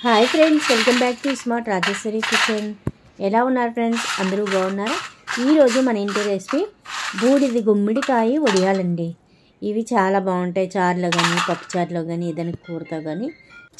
Hi friends, welcome back to smart Rajeshwari kitchen. ఎలా ఉన్నారు friends? అందరూ బాగున్నారా? ఈరోజు మన ఇంటి రెసిపీ బూడిది గుమ్మడికాయ వడియాలండి. ఇవి చాలా బాగుంటాయి. చారులో కానీ పప్పుచారులో కానీ ఏదైనా కూరతో కానీ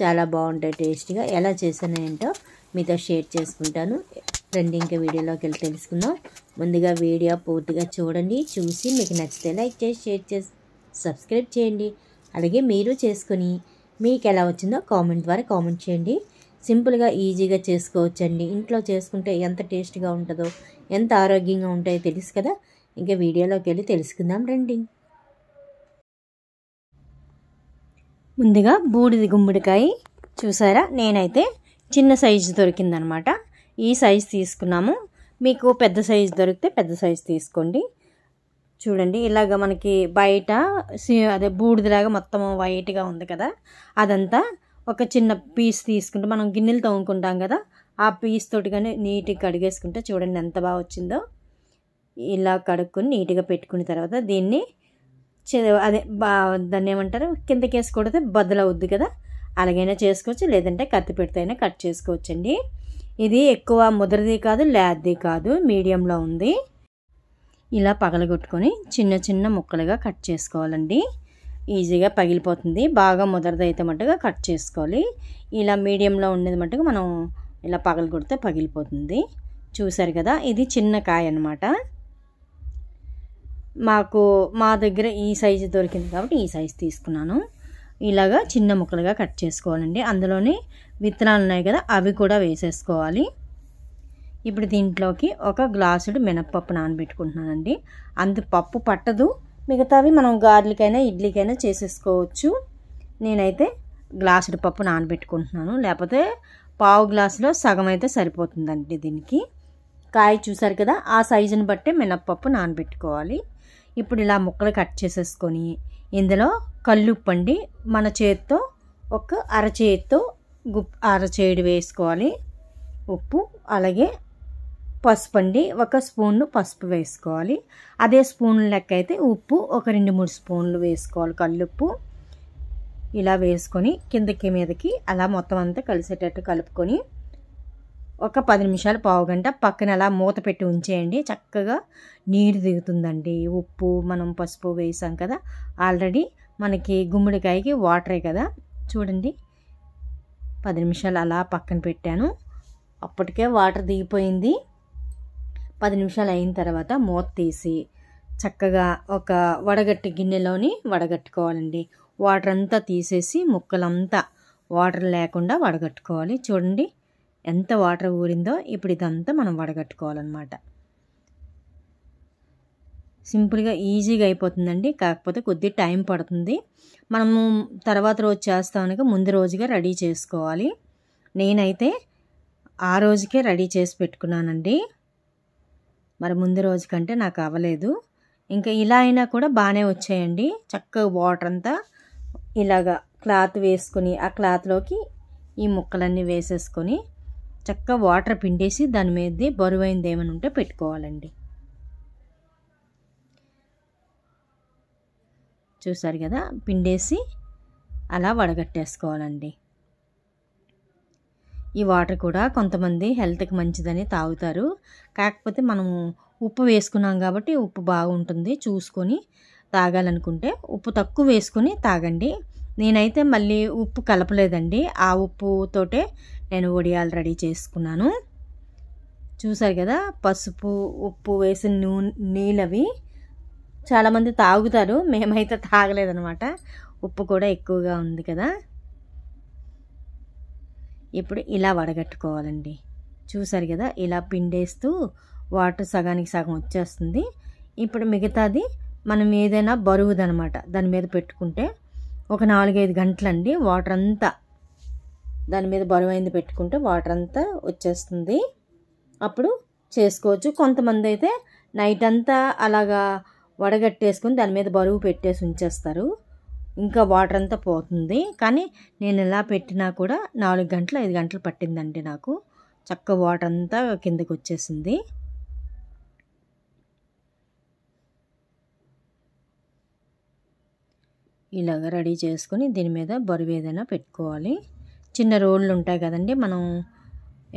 చాలా బాగుంటాయి టేస్ట్గా. ఎలా చేశానో ఏంటో మీతో షేర్ చేసుకుంటాను. రండి ఇంకా వీడియోలోకి వెళ్ళి తెలుసుకుందాం. ముందుగా వీడియో పూర్తిగా చూడండి. చూసి మీకు నచ్చితే లైక్ చేసి షేర్ చేసి సబ్స్క్రైబ్ చేయండి. అలాగే మీరు చేసుకొని మీకు ఎలా వచ్చిందో కామెంట్ ద్వారా కామెంట్ చేయండి. సింపుల్గా ఈజీగా చేసుకోవచ్చండి. ఇంట్లో చేసుకుంటే ఎంత టేస్ట్గా ఉంటుందో, ఎంత ఆరోగ్యంగా ఉంటాయో తెలుసు కదా. ఇంకా వీడియోలోకి వెళ్ళి తెలుసుకుందాం రండి. ముందుగా బూడిది గుమ్మడికాయ చూసారా, నేనైతే చిన్న సైజు దొరికిందనమాట. ఈ సైజు తీసుకున్నాము. మీకు పెద్ద సైజు దొరికితే పెద్ద సైజు తీసుకోండి. చూడండి, ఇలాగ మనకి బయట అదే బూడిదలాగా మొత్తం వైట్గా ఉంది కదా, అదంతా ఒక చిన్న పీస్ తీసుకుంటే మనం గిన్నెలు తోముకుంటాం కదా, ఆ పీస్ తోటి కానీ నీట్గా కడిగేసుకుంటే చూడండి ఎంత బాగా వచ్చిందో. ఇలా కడుక్కొని నీట్గా పెట్టుకున్న తర్వాత దీన్ని అదే దాన్ని ఏమంటారు, కిందకి వేసి కొడితే బద్దలవుద్ది కదా, అలాగైనా చేసుకోవచ్చు. లేదంటే కత్తి పెడితే అయినా కట్ చేసుకోవచ్చండి. ఇది ఎక్కువ ముదరది కాదు, లేద్ది కాదు, మీడియంలో ఉంది. ఇలా పగలగొట్టుకొని చిన్న చిన్న ముక్కలుగా కట్ చేసుకోవాలండి. ఈజీగా పగిలిపోతుంది. బాగా ముదరదైతే మట్టుగా కట్ చేసుకోవాలి. ఇలా మీడియంలో ఉండేది మట్టుగా మనం ఇలా పగలగొడితే పగిలిపోతుంది. చూసారు కదా, ఇది చిన్న కాయ అన్నమాట. మా దగ్గర ఈ సైజు దొరికింది కాబట్టి ఈ సైజు తీసుకున్నాను. ఇలాగా చిన్న ముక్కలుగా కట్ చేసుకోవాలండి. అందులోనే విత్తనాలు ఉన్నాయి కదా, అవి కూడా వేసేసుకోవాలి. ఇప్పుడు దీంట్లోకి ఒక గ్లాసుడు మినప్పప్పు నానబెట్టుకుంటున్నానండి. పప్పు పట్టదు, మిగతావి మనం గారెలకైనా ఇడ్లీకైనా చేసేసుకోవచ్చు. నేనైతే గ్లాసుడు పప్పు నానబెట్టుకుంటున్నాను. లేకపోతే పావు గ్లాసులో సగం అయితే సరిపోతుందండి దీనికి. కాయ చూసారు కదా, ఆ సైజుని బట్టి మినప్పప్పు నానబెట్టుకోవాలి. ఇప్పుడు ఇలా ముక్కలు కట్ చేసేసుకొని ఇందులో కల్లుప్పు అండి, మన చేత్తో ఒక అరచేత్తో అరచేడు వేసుకోవాలి ఉప్పు. అలాగే పసుపు అండి, ఒక స్పూన్ పసుపు వేసుకోవాలి. అదే స్పూన్ లెక్క అయితే ఉప్పు ఒక 2-3 స్పూన్లు వేసుకోవాలి కల్లుప్పు. ఇలా వేసుకొని కిందకి మీదకి అలా మొత్తం అంతా కలిసేటట్టు కలుపుకొని ఒక 10 నిమిషాలు, పావు గంట పక్కన అలా మూత పెట్టి ఉంచేయండి. చక్కగా నీరు దిగుతుందండి. ఉప్పు మనం పసుపు వేసాం కదా, ఆల్రెడీ మనకి గుమ్మడికాయకి వాటరే కదా. చూడండి, 10 నిమిషాలు అలా పక్కన పెట్టాను. అప్పటికే వాటర్ దిగిపోయింది. 10 నిమిషాలు అయిన తర్వాత మూత తీసి చక్కగా ఒక వడగట్టి గిన్నెలోని వడగట్టుకోవాలండి. వాటర్ అంతా తీసేసి ముక్కలంతా వాటర్ లేకుండా వడగట్టుకోవాలి. చూడండి ఎంత వాటర్ ఊరిందో. ఇప్పుడు ఇదంతా మనం వడగట్టుకోవాలన్నమాట. సింపుల్గా ఈజీగా అయిపోతుందండి. కాకపోతే కొద్ది టైం పడుతుంది. మనము తర్వాత రోజు చేస్తామనగా ముందు రోజుగా రెడీ చేసుకోవాలి. నేనైతే ఆ రోజుకే రెడీ చేసి పెట్టుకున్నానండి. మరి ముందు రోజు కంటే నాకు అవ్వలేదు. ఇంకా ఇలా అయినా కూడా బాగానే వచ్చాయండి. చక్కగా వాటర్ అంతా ఇలాగా క్లాత్ వేసుకొని ఆ క్లాత్లోకి ఈ ముక్కలన్నీ వేసేసుకొని చక్కగా వాటర్ పిండేసి దాని మీద బరువైంది ఏమైనా ఉంటే పెట్టుకోవాలండి. చూసారు కదా, పిండేసి అలా వడగట్టేసుకోవాలండి. ఈ వాటర్ కూడా కొంతమంది హెల్త్కి మంచిదని తాగుతారు. కాకపోతే మనము ఉప్పు వేసుకున్నాం కాబట్టి ఉప్పు బాగుంటుంది. చూసుకొని తాగాలనుకుంటే ఉప్పు తక్కువ వేసుకొని తాగండి. నేనైతే మళ్ళీ ఉప్పు కలపలేదండి. ఆ ఉప్పుతోటే నేను వడియాలు రెడీ చేసుకున్నాను. చూసారు కదా, పసుపు ఉప్పు వేసిన నీళ్ళవి చాలామంది తాగుతారు. మేమైతే తాగలేదనమాట, ఉప్పు కూడా ఎక్కువగా ఉంది కదా. ఇప్పుడు ఇలా వడగట్టుకోవాలండి. చూసారు కదా, ఇలా పిండేస్తూ వాటర్ సగానికి సగం వచ్చేస్తుంది. ఇప్పుడు మిగతాది మనం ఏదైనా బరువుదనమాట దాని మీద పెట్టుకుంటే ఒక 4-5 గంటలండి వాటర్ అంతా దాని మీద బరువైంది పెట్టుకుంటే వాటర్ అంతా వచ్చేస్తుంది. అప్పుడు చేసుకోవచ్చు. కొంతమంది అయితే నైట్ అంతా అలాగా వడగట్టేసుకొని దాని మీద బరువు పెట్టేసి ఉంచేస్తారు. ఇంకా వాటర్ అంతా పోతుంది. కానీ నేను ఎలా పెట్టినా కూడా 4 గంటలు 5 గంటలు పట్టిందండి నాకు. చక్క వాటర్ అంతా కిందకి వచ్చేసింది. ఇలాగ రెడీ చేసుకొని దీని మీద బరువు ఏదైనా పెట్టుకోవాలి. చిన్న రోళ్ళు ఉంటాయి కదండి, మనం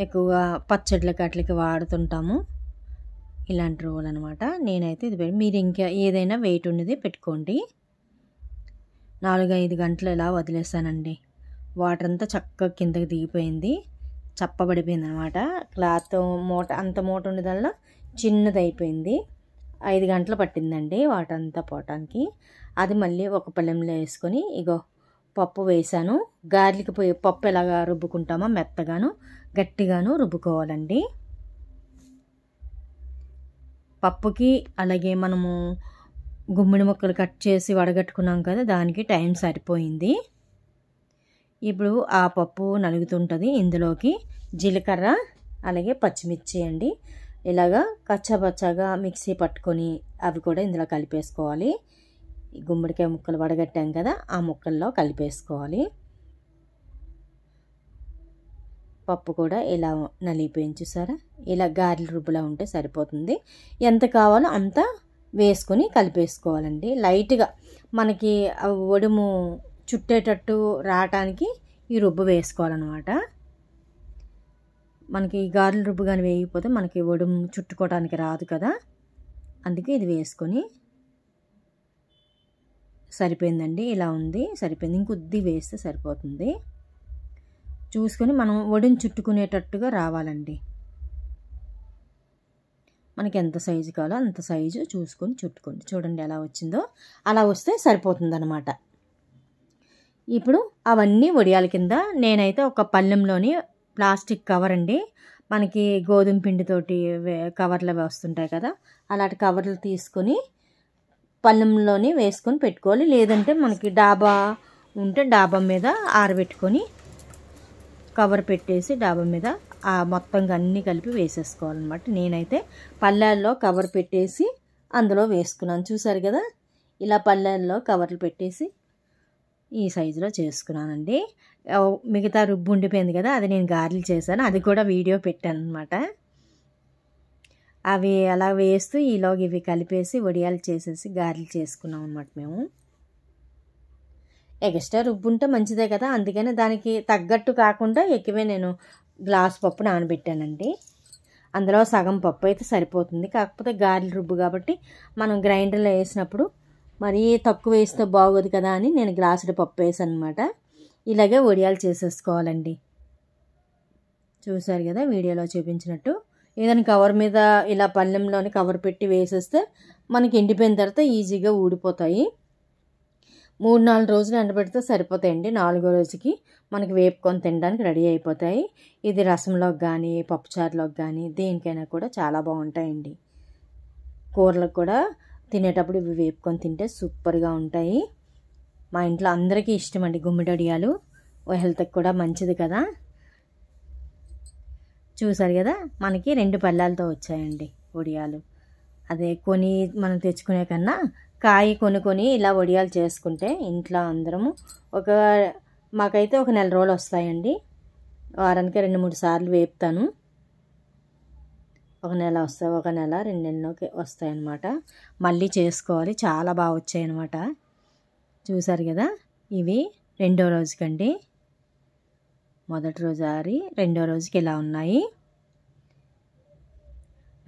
ఎక్కువగా పచ్చళ్ళకి అట్లకి వాడుతుంటాము. ఇలాంటి రోల్ అనమాట. నేనైతే ఇది మీరు ఇంకా ఏదైనా వెయిట్ ఉన్నది పెట్టుకోండి. 4-5 గంటలు ఇలా వదిలేసానండి. వాటర్ అంతా చక్కగా కిందకి దిగిపోయింది, చప్పబడిపోయింది అనమాట. క్లాత్ మూట అంత మూట ఉండేదల్లా చిన్నది అయిపోయింది. 5 గంటలు పట్టిందండి వాటర్ అంతా పోవటానికి. అది మళ్ళీ ఒక పళ్ళెంలో వేసుకొని ఇగో పప్పు వేసాను. గార్లిక్ పప్పు ఎలాగా రుబ్బుకుంటామో మెత్తగాను గట్టిగాను రుబ్బుకోవాలండి. పప్పుకి అలాగే మనము గుమ్మిడి ముక్కలు కట్ చేసి వడగట్టుకున్నాం కదా, దానికి టైం సరిపోయింది. ఇప్పుడు ఆ పప్పు నలుగుతుంటుంది. ఇందులోకి జీలకర్ర అలాగే పచ్చిమిర్చి అండి ఇలాగా కచ్చాపచ్చాగా మిక్సీ పట్టుకొని అవి కూడా ఇందులో కలిపేసుకోవాలి. గుమ్మడికాయ ముక్కలు వడగట్టాం కదా, ఆ ముక్కల్లో కలిపేసుకోవాలి. పప్పు కూడా ఇలా నలిగిపోయింది చూసారా, ఇలా గారెల రుబ్బులా ఉంటే సరిపోతుంది. ఎంత కావాలో అంత వేసుకొని కలిపేసుకోవాలండి. లైట్గా మనకి ఒడుము చుట్టేటట్టు రావటానికి ఈ రుబ్బు వేసుకోవాలన్నమాట. మనకి గారెల రుబ్బు కానీ వేయకపోతే మనకి ఒడుము చుట్టుకోవడానికి రాదు కదా, అందుకే ఇది వేసుకొని సరిపోయిందండి. ఇలా ఉంది, సరిపోయింది. ఇంకొద్ది వేస్తే సరిపోతుంది. చూసుకొని మనం ఒడిని చుట్టుకునేటట్టుగా రావాలండి. మనకి ఎంత సైజు కావాలో అంత సైజు చూసుకొని చుట్టుకోండి. చూడండి ఎలా వచ్చిందో, అలా వస్తే సరిపోతుంది అన్నమాట. ఇప్పుడు అవన్నీ వడియాల కింద నేనైతే ఒక పళ్ళెంలోని ప్లాస్టిక్ కవర్ అండి, మనకి గోధుమ పిండితోటి కవర్లు వస్తుంటాయి కదా, అలాంటి కవర్లు తీసుకొని పళ్ళెంలోని వేసుకొని పెట్టుకోవాలి. లేదంటే మనకి డాబా ఉంటే డాబా మీద ఆరబెట్టుకొని కవర్ పెట్టేసి డాబా మీద ఆ మొత్తంగా అన్నీ కలిపి వేసేసుకోవాలన్నమాట. నేనైతే పళ్ళాల్లో కవర్ పెట్టేసి అందులో వేసుకున్నాను. చూసారు కదా, ఇలా పళ్ళాల్లో కవర్లు పెట్టేసి ఈ సైజులో చేసుకున్నానండి. మిగతా రుబ్బు ఉండిపోయింది కదా, అది నేను గారెలు చేశాను, అది కూడా వీడియో పెట్టాను అనమాట. అవి అలా వేస్తూ ఈలోగా ఇవి కలిపేసి వడియాలు చేసేసి గారెలు చేసుకున్నాం అనమాట మేము. ఎక్స్ట్రా రుబ్బు ఉంటే మంచిదే కదా, అందుకని దానికి తగ్గట్టు కాకుండా ఎక్కువే నేను గ్లాస్ పప్పు నానబెట్టానండి. అందులో సగం పప్పు అయితే సరిపోతుంది. కాకపోతే గారెల రుబ్బు కాబట్టి మనం గ్రైండర్లో వేసినప్పుడు మరీ తక్కువ వేస్తే బాగోదు కదా అని నేను గ్లాసుడు పప్పు వేసాను అనమాట. ఇలాగే వడియాలు చేసేసుకోవాలండి. చూసారు కదా వీడియోలో చూపించినట్టు. ఏదైనా కవర్ మీద ఇలా పళ్ళెంలోని కవర్ పెట్టి వేసేస్తే మనకి ఎండిపోయిన తర్వాత ఈజీగా ఊడిపోతాయి. 3-4 రోజులు ఎండబెడితే సరిపోతాయండి. 4వ రోజుకి మనకి వేపుకొని తినడానికి రెడీ అయిపోతాయి. ఇది రసంలోకి కానీ పప్పుచారులోకి కానీ దేనికైనా కూడా చాలా బాగుంటాయండి. కూరలకు కూడా తినేటప్పుడు ఇవి వేపుకొని తింటే సూపర్గా ఉంటాయి. మా ఇంట్లో అందరికీ ఇష్టం అండి గుమ్మిడి వడియాలు, హెల్త్కి కూడా మంచిది కదా. చూసారు కదా, మనకి 2 పళ్ళాలతో వచ్చాయండి వడియాలు. అదే కొని మనం తెచ్చుకునే కన్నా కాయ కొనుక్కొని ఇలా వడియాలు చేసుకుంటే ఇంట్లో అందరము మాకైతే ఒక 1 నెల రోజులు వస్తాయండి. వారానికి 2-3 సార్లు వేపుతాను. 1 నెల వస్తాయి, 1 నెల 2 నెలలకి వస్తాయన్నమాట. మళ్ళీ చేసుకోవాలి, చాలా బాగా వచ్చాయి అన్నమాట. చూసారు కదా, ఇవి 2వ రోజుకండి. మొదటి రోజు ఆరి 2వ రోజుకి ఇలా ఉన్నాయి.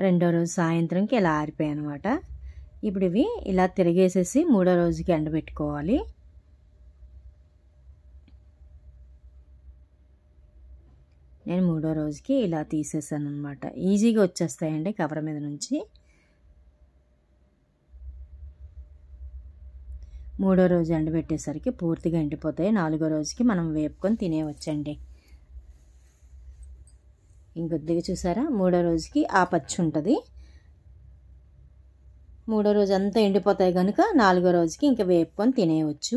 2వ రోజు సాయంత్రంకి ఇలా ఆరిపోయాయి అన్నమాట. ఇప్పుడు ఇవి ఇలా తిరిగేసేసి 3వ రోజుకి ఎండబెట్టుకోవాలి. నేను 3వ రోజుకి ఇలా తీసేసాను అనమాట. ఈజీగా వచ్చేస్తాయండి కవర్ మీద నుంచి. 3వ రోజు ఎండబెట్టేసరికి పూర్తిగా ఎండిపోతాయి. 4వ రోజుకి మనం వేపుకొని తినేవచ్చండి. ఇంకొద్దిగా చూసారా, 3వ రోజుకి ఆ పచ్చి ఉంటుంది. 3వ రోజు అంతా ఎండిపోతాయి కనుక 4వ రోజుకి ఇంకా వేపుకొని తినేయవచ్చు.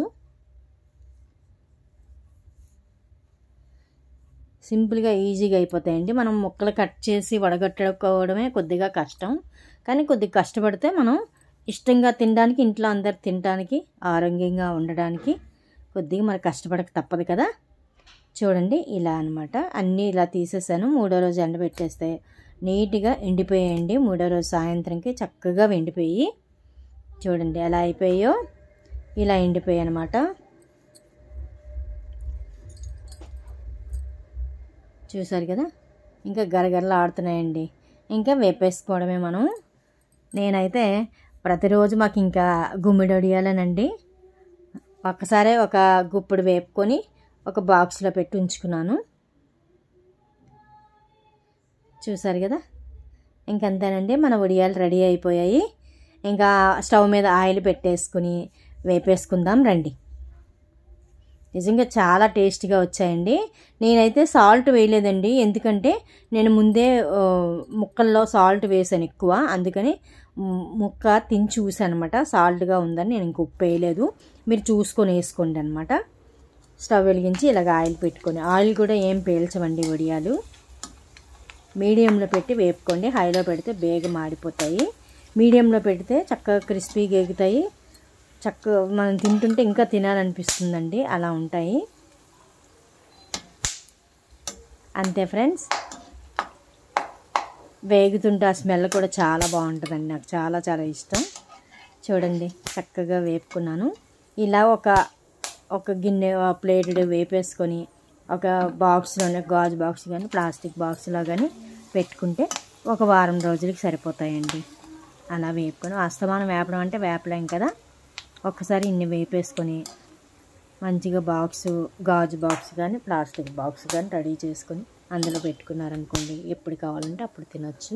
సింపుల్గా ఈజీగా అయిపోతాయండి. మనం ముక్కలు కట్ చేసి వడగట్టుకోవడమే కొద్దిగా కష్టం, కానీ కొద్దిగా కష్టపడితే మనం ఇష్టంగా తినడానికి, ఇంట్లో అందరు తినడానికి, ఆరోగ్యంగా ఉండడానికి కొద్దిగా మరి కష్టపడక తప్పదు కదా. చూడండి ఇలా అనమాట. అన్నీ ఇలా తీసేసాను. 3వ రోజు ఎండబెట్టేస్తే నీట్గా ఎండిపోయాయండి. 3వ రోజు సాయంత్రంకి చక్కగా ఎండిపోయి చూడండి ఎలా అయిపోయాయో. ఇలా ఎండిపోయాయి అనమాట. చూసారు కదా, ఇంకా గరగరలు ఆడుతున్నాయండి. ఇంకా వేపేసుకోవడమే మనం. నేనైతే ప్రతిరోజు మాకు ఇంకా గుమ్మిడి వడియాలేనండి. ఒక్కసారే ఒక గుప్పుడు వేపుకొని ఒక బాక్స్లో పెట్టి ఉంచుకున్నాను. చూసారు కదా, ఇంకంతేనండి, మన వడియాలు రెడీ అయిపోయాయి. ఇంకా స్టవ్ మీద ఆయిల్ పెట్టేసుకుని వేపేసుకుందాం రండి. నిజంగా చాలా టేస్టీగా వచ్చాయండి. నేనైతే సాల్ట్ వేయలేదండి, ఎందుకంటే నేను ముందే ముక్కల్లో సాల్ట్ వేసాను ఎక్కువ, అందుకని ముక్క తిని చూసాను అనమాట. సాల్ట్గా ఉందని నేను ఇంక ఉప్పు వేయలేదు. మీరు చూసుకొని వేసుకోండి అనమాట. స్టవ్ వెలిగించి ఇలాగ ఆయిల్ పెట్టుకొని, ఆయిల్ కూడా ఏం పేల్చవండి వడియాలు. మీడియంలో పెట్టి వేపుకోండి. హైలో పెడితే బేగ మాడిపోతాయి. మీడియంలో పెడితే చక్కగా క్రిస్పీగా ఎగుతాయి. చక్కగా మనం తింటుంటే ఇంకా తినాలనిపిస్తుందండి, అలా ఉంటాయి. అంతే ఫ్రెండ్స్, వేగుతుంటే ఆ స్మెల్ కూడా చాలా బాగుంటుందండి. నాకు చాలా చాలా ఇష్టం. చూడండి, చక్కగా వేపుకున్నాను. ఇలా ఒక గిన్నె ప్లేట్ వేపేసుకొని ఒక బాక్స్లోనే, గాజు బాక్స్ కానీ ప్లాస్టిక్ బాక్స్లో కానీ పెట్టుకుంటే ఒక వారం రోజులకి సరిపోతాయండి. అలా వేపుకొని, అస్తమానం వేపడం అంటే వేపలేం కదా, ఒక్కసారి ఇన్ని వేపేసుకొని మంచిగా గాజు బాక్స్ కానీ ప్లాస్టిక్ బాక్స్ కానీ రెడీ చేసుకొని అందులో పెట్టుకున్నారనుకోండి, ఎప్పుడు కావాలంటే అప్పుడు తినొచ్చు.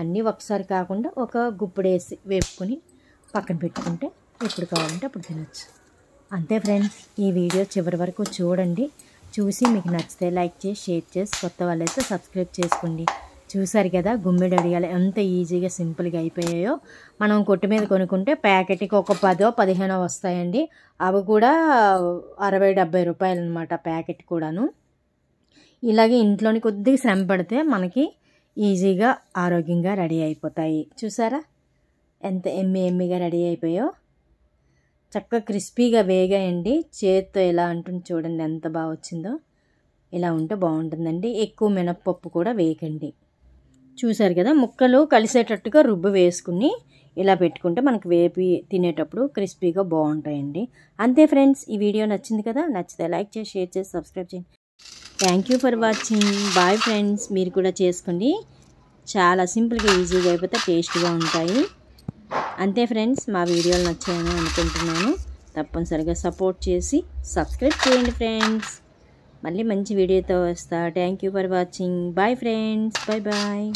అన్నీ ఒకసారి కాకుండా ఒక గుప్పుడేసి వేపుకొని పక్కన పెట్టుకుంటే ఎప్పుడు కావాలంటే అప్పుడు తినొచ్చు. అంతే ఫ్రెండ్స్, ఈ వీడియో చివరి వరకు చూడండి. చూసి మీకు నచ్చితే లైక్ చేసి, షేర్ చేసి, కొత్త వాళ్ళైతే సబ్స్క్రైబ్ చేసుకోండి. చూసారు కదా, గుమ్మిడి వడియాలు ఎంత ఈజీగా సింపుల్గా అయిపోయాయో. మనం కొట్టు మీద కొనుక్కుంటే ప్యాకెట్కి ఒక 10-15 వస్తాయండి. అవి కూడా 60-70 రూపాయలు అనమాట ప్యాకెట్ కూడాను. ఇలాగే ఇంట్లోని కొద్దిగా శ్రమ పడితే మనకి ఈజీగా ఆరోగ్యంగా రెడీ అయిపోతాయి. చూసారా ఎంత ఎమ్మిగా రెడీ అయిపోయాయో. చక్కగా క్రిస్పీగా వేగాయండి. చేత్తో ఎలా అంటుంది చూడండి, ఎంత బాగా వచ్చిందో. ఇలా ఉంటే బాగుంటుందండి. ఎక్కువ మినప్పప్పు కూడా వేయకండి. చూసారు కదా, ముక్కలు కలిసేటట్టుగా రుబ్బు వేసుకుని ఇలా పెట్టుకుంటే మనకు వేపి తినేటప్పుడు క్రిస్పీగా బాగుంటాయండి. అంతే ఫ్రెండ్స్, ఈ వీడియో నచ్చింది కదా, నచ్చితే లైక్ చేసి, షేర్ చేసి, సబ్స్క్రైబ్ చేయండి. Thank you for watching. Bye friends. మీరు కూడా చేసుకోండి. చాలా సింపుల్గా ఈజీగా అయిపోతే టేస్ట్గా ఉంటాయి. అంతే ఫ్రెండ్స్, మా వీడియోలు నచ్చాయని అనుకుంటున్నాను. తప్పనిసరిగా సపోర్ట్ చేసి సబ్స్క్రైబ్ చేయండి ఫ్రెండ్స్. మళ్ళీ మంచి వీడియోతో వస్తా. Thank you for watching. Bye friends. Bye bye.